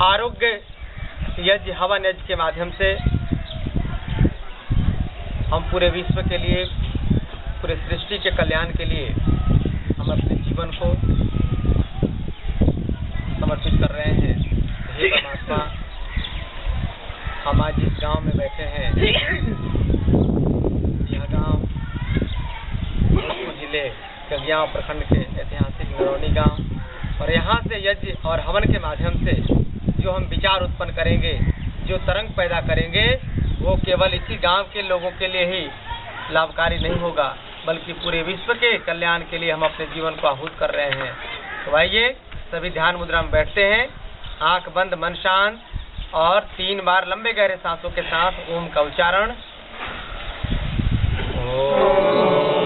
आरोग्य यज्ञ हवन यज्ञ के माध्यम से हम पूरे विश्व के लिए, पूरे सृष्टि के कल्याण के लिए हम अपने जीवन को समर्पित कर रहे हैं। हे परमात्मा, हम आज जिस गांव में बैठे हैं, यह गांव जिले कगियाव प्रखंड के ऐतिहासिक नरौनी गांव, और यहाँ से यज्ञ और हवन के माध्यम से जो हम विचार उत्पन्न करेंगे, जो तरंग पैदा करेंगे, वो केवल इसी गांव के लोगों के लिए ही लाभकारी नहीं होगा, बल्कि पूरे विश्व के कल्याण के लिए हम अपने जीवन को आहूत कर रहे हैं। तो आइए सभी ध्यान मुद्रा में बैठते हैं, आंख बंद, मन शांत, और 3 बार लंबे गहरे सांसों के साथ ओम का उच्चारण। ओम